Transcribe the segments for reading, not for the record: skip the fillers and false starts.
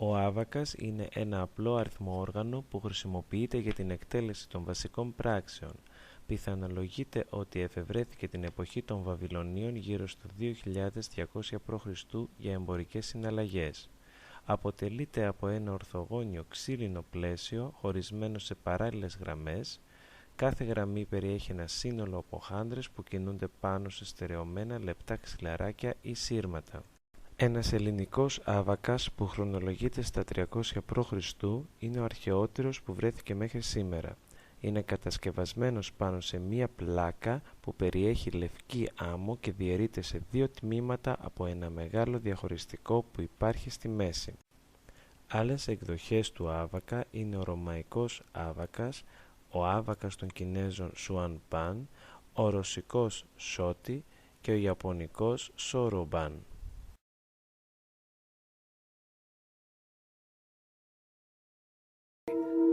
Ο άβακας είναι ένα απλό αριθμό όργανο που χρησιμοποιείται για την εκτέλεση των βασικών πράξεων. Πιθανολογείται ότι εφευρέθηκε την εποχή των Βαβυλωνίων γύρω στο 2200 π.Χ. για εμπορικές συναλλαγές. Αποτελείται από ένα ορθογώνιο ξύλινο πλαίσιο χωρισμένο σε παράλληλες γραμμές. Κάθε γραμμή περιέχει ένα σύνολο από χάντρες που κινούνται πάνω σε στερεωμένα λεπτά ξυλαράκια ή σύρματα. Ένας ελληνικός άβακας που χρονολογείται στα 300 π.Χ. είναι ο αρχαιότερος που βρέθηκε μέχρι σήμερα. Είναι κατασκευασμένος πάνω σε μία πλάκα που περιέχει λευκή άμμο και διαιρείται σε δύο τμήματα από ένα μεγάλο διαχωριστικό που υπάρχει στη μέση. Άλλες εκδοχές του άβακα είναι ο ρωμαϊκός άβακας, ο άβακας των Κινέζων Σουαν Παν, ο ρωσικός Σότι και ο ιαπωνικός Σόρομπαν.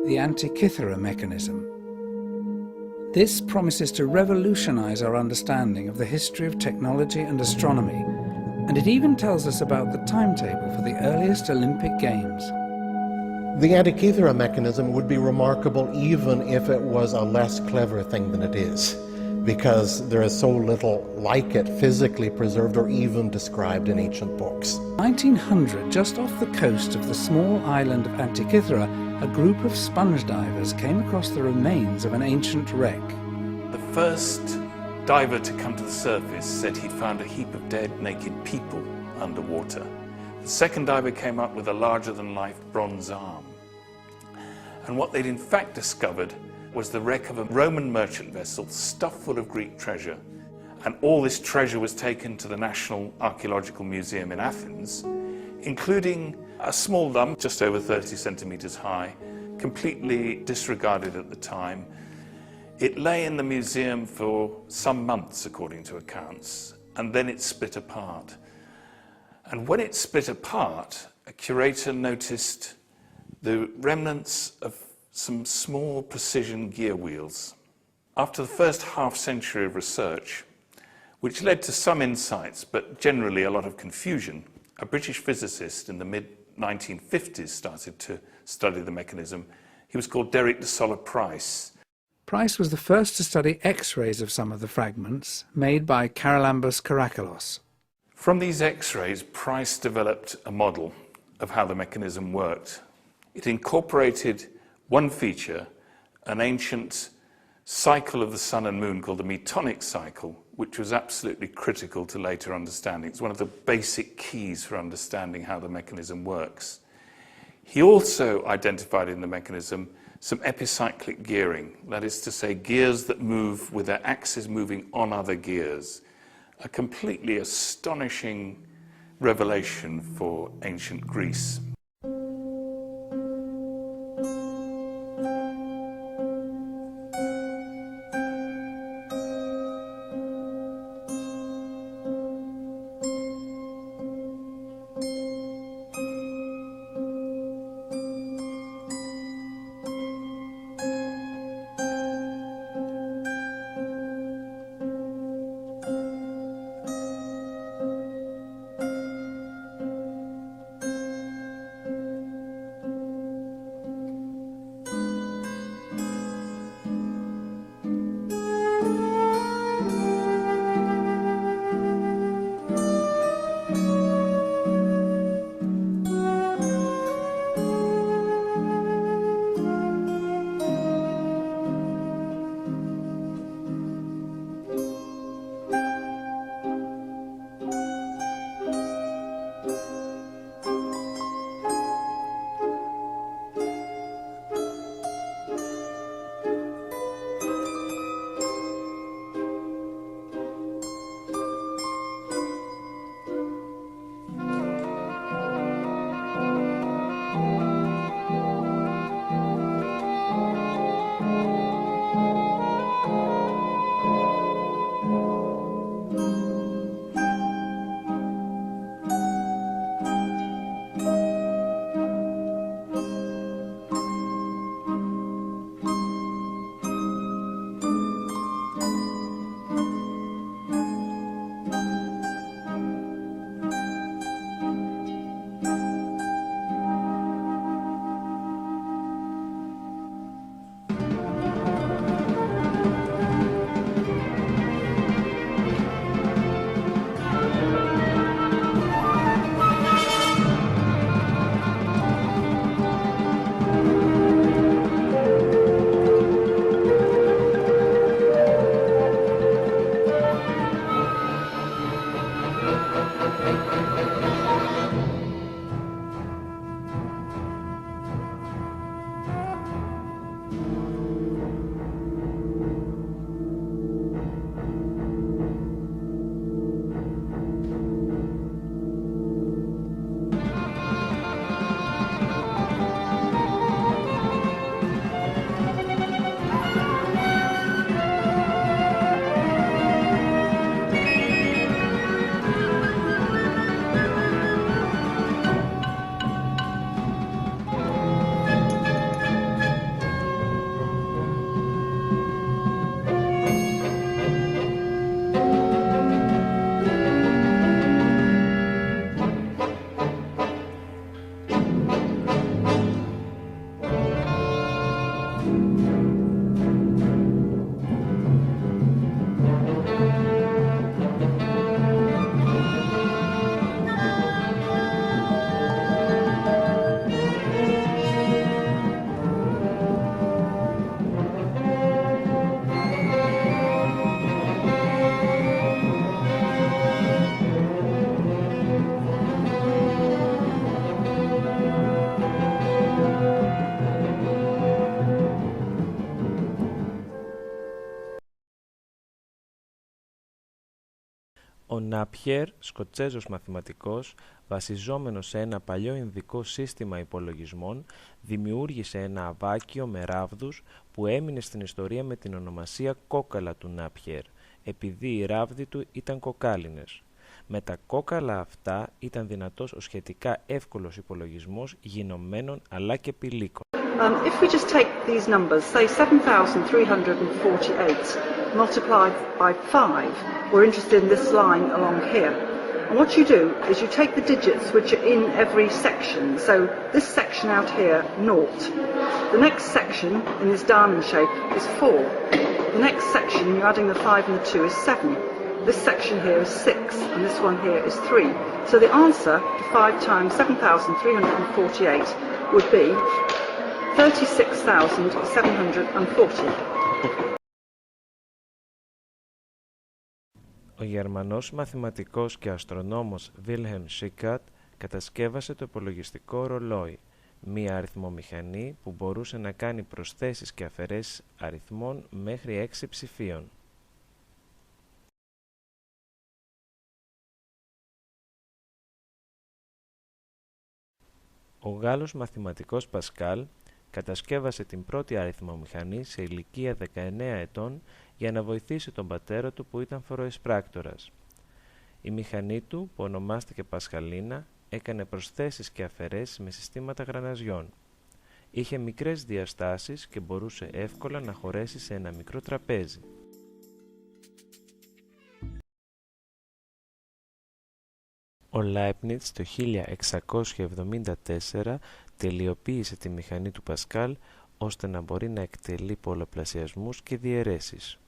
The Antikythera Mechanism. This promises to revolutionize our understanding of the history of technology and astronomy, and it even tells us about the timetable for the earliest Olympic Games. The Antikythera mechanism would be remarkable even if it was a less clever thing than it is, because there is so little like it physically preserved or even described in ancient books. 1900, just off the coast of the small island of Antikythera, a group of sponge divers came across the remains of an ancient wreck. The first diver to come to the surface said he'd found a heap of dead, naked people underwater. The second diver came up with a larger-than-life bronze arm. And what they'd in fact discovered was the wreck of a Roman merchant vessel stuffed full of Greek treasure. And all this treasure was taken to the National Archaeological Museum in Athens, including a small lump just over 30 centimeters high, completely disregarded at the time. It lay in the museum for some months, according to accounts, and then it split apart. And when it split apart, a curator noticed the remnants of some small precision gear wheels. After the first half century of research, which led to some insights, but generally a lot of confusion, a British physicist in the mid-1950s started to study the mechanism. He was called Derek de Solla Price. Price was the first to study X-rays of some of the fragments made by Charalambos Karakalos. From these X-rays, Price developed a model of how the mechanism worked. It incorporated one feature, an ancient cycle of the sun and moon called the metonic cycle, which was absolutely critical to later understanding. It's one of the basic keys for understanding how the mechanism works. He also identified in the mechanism some epicyclic gearing, that is to say, gears that move with their axes moving on other gears. A completely astonishing revelation for ancient Greece. Ο Νάπιερ, Σκοτσέζος μαθηματικός, βασιζόμενος σε ένα παλιό ινδικό σύστημα υπολογισμών, δημιούργησε ένα αβάκιο με ράβδους που έμεινε στην ιστορία με την ονομασία κόκαλα του Νάπιερ, επειδή οι ράβδοι του ήταν κοκάλινες. Με τα κόκαλα αυτά ήταν δυνατός ο σχετικά εύκολος υπολογισμός γινωμένων αλλά και πηλίκων. If we just take these numbers, say 7,348 multiplied by 5, we're interested in this line along here. And what you do is you take the digits which are in every section. So this section out here, 0. The next section in this diamond shape is 4. The next section, you're adding the 5 and the 2, is 7. This section here is 6, and this one here is 3. So the answer to 5 times 7,348 would be 36,740. Ο Γερμανός μαθηματικός και αστρονόμος Wilhelm Schickard κατασκεύασε το υπολογιστικό ρολόι, μία αριθμομηχανή που μπορούσε να κάνει προσθέσεις και αφαιρέσεις αριθμών μέχρι 6 ψηφίων. Ο Γάλλος μαθηματικός Πασκάλ κατασκεύασε την πρώτη αριθμομηχανή σε ηλικία 19 ετών για να βοηθήσει τον πατέρα του που ήταν φοροεισπράκτορας. Η μηχανή του, που ονομάστηκε Πασχαλίνα, έκανε προσθέσεις και αφαιρέσεις με συστήματα γραναζιών. Είχε μικρές διαστάσεις και μπορούσε εύκολα να χωρέσει σε ένα μικρό τραπέζι. Ο Leibniz το 1674 τελειοποίησε τη μηχανή του Πασκάλ ώστε να μπορεί να εκτελεί πολλαπλασιασμούς και διαιρέσεις.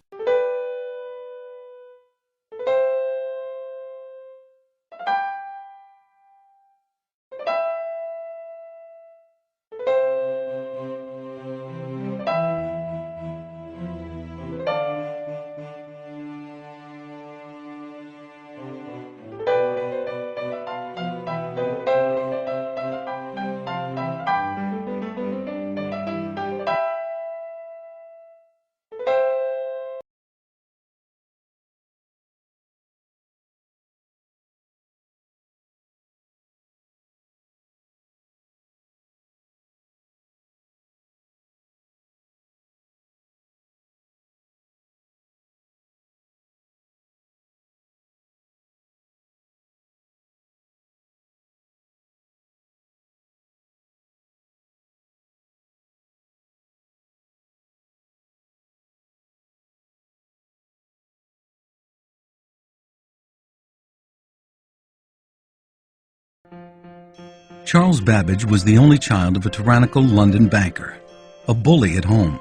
Charles Babbage was the only child of a tyrannical London banker, a bully at home.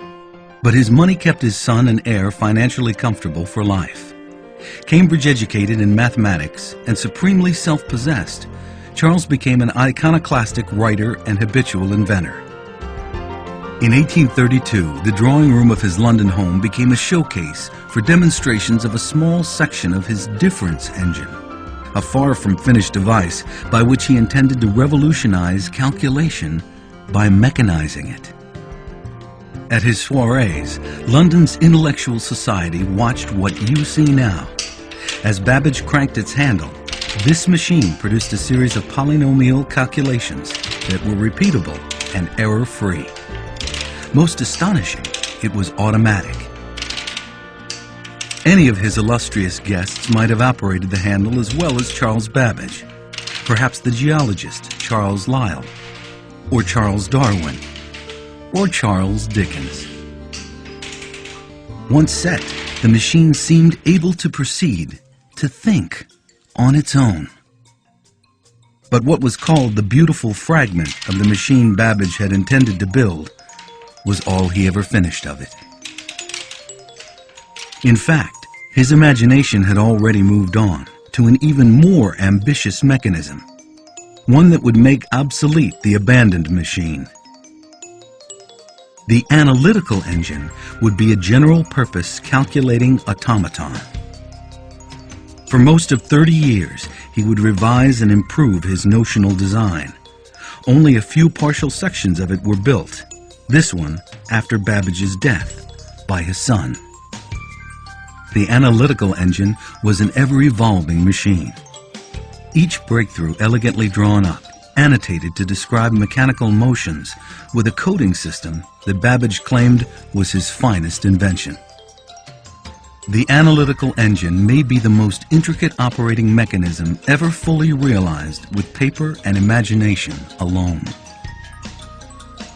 But his money kept his son and heir financially comfortable for life. Cambridge educated in mathematics and supremely self-possessed, Charles became an iconoclastic writer and habitual inventor. In 1832, the drawing room of his London home became a showcase for demonstrations of a small section of his difference engine, a far from finished device by which he intended to revolutionize calculation by mechanizing it. At his soirees, London's intellectual society watched what you see now. As Babbage cranked its handle, this machine produced a series of polynomial calculations that were repeatable and error-free. Most astonishing, it was automatic. Any of his illustrious guests might have operated the handle as well as Charles Babbage, perhaps the geologist Charles Lyell, or Charles Darwin, or Charles Dickens. Once set, the machine seemed able to proceed, to think on its own. But what was called the beautiful fragment of the machine Babbage had intended to build was all he ever finished of it. In fact, his imagination had already moved on to an even more ambitious mechanism, one that would make obsolete the abandoned machine. The analytical engine would be a general-purpose calculating automaton. For most of 30 years, he would revise and improve his notional design. Only a few partial sections of it were built, this one after Babbage's death by his son. The analytical engine was an ever-evolving machine. Each breakthrough elegantly drawn up, annotated to describe mechanical motions with a coding system that Babbage claimed was his finest invention. The analytical engine may be the most intricate operating mechanism ever fully realized with paper and imagination alone.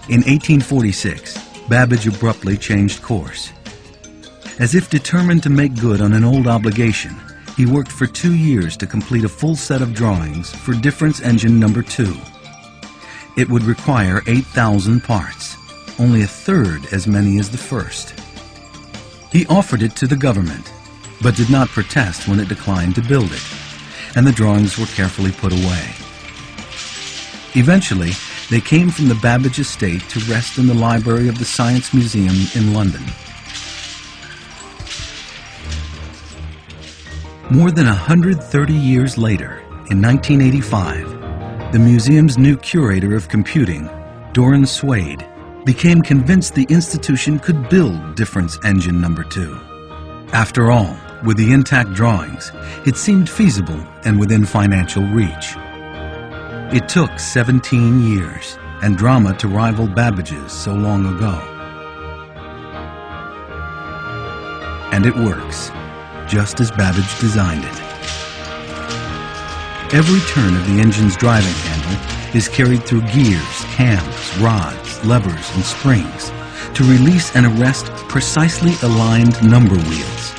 In 1846, Babbage abruptly changed course. As if determined to make good on an old obligation, he worked for 2 years to complete a full set of drawings for difference engine number 2. It would require 8,000 parts, only a third as many as the first. He offered it to the government, but did not protest when it declined to build it, and the drawings were carefully put away. Eventually, they came from the Babbage estate to rest in the library of the Science Museum in London. More than 130 years later, in 1985, the museum's new curator of computing, Doran Swade, became convinced the institution could build difference engine number 2. After all, with the intact drawings, it seemed feasible and within financial reach. It took 17 years and drama to rival Babbage's so long ago. And it works, just as Babbage designed it. Every turn of the engine's driving handle is carried through gears, cams, rods, levers, and springs to release and arrest precisely aligned number wheels.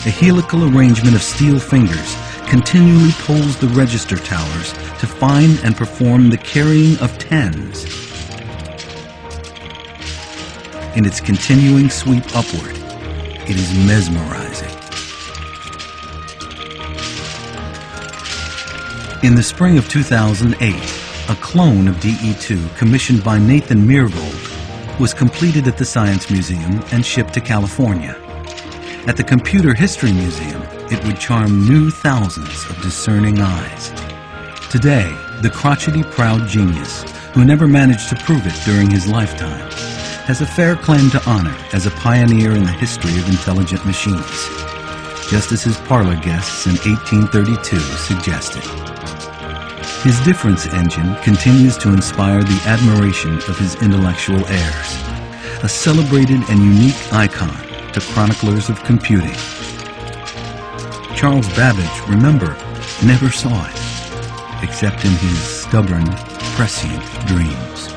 A helical arrangement of steel fingers continually pulls the register towers to find and perform the carrying of tens. In its continuing sweep upward, it is mesmerizing. In the spring of 2008, a clone of DE2 commissioned by Nathan Myhrvold was completed at the Science Museum and shipped to California. At the ComputerHistory Museum, it would charm new thousands of discerning eyes. Today, the crotchety proud genius, who never managed to prove it during his lifetime, has a fair claim to honor as a pioneer in the history of intelligent machines, just as his parlor guests in 1832 suggested. His difference engine continues to inspire the admiration of his intellectual heirs, a celebrated and unique icon to chroniclers of computing. Charles Babbage, remember, never saw it, except in his stubborn, prescient dreams.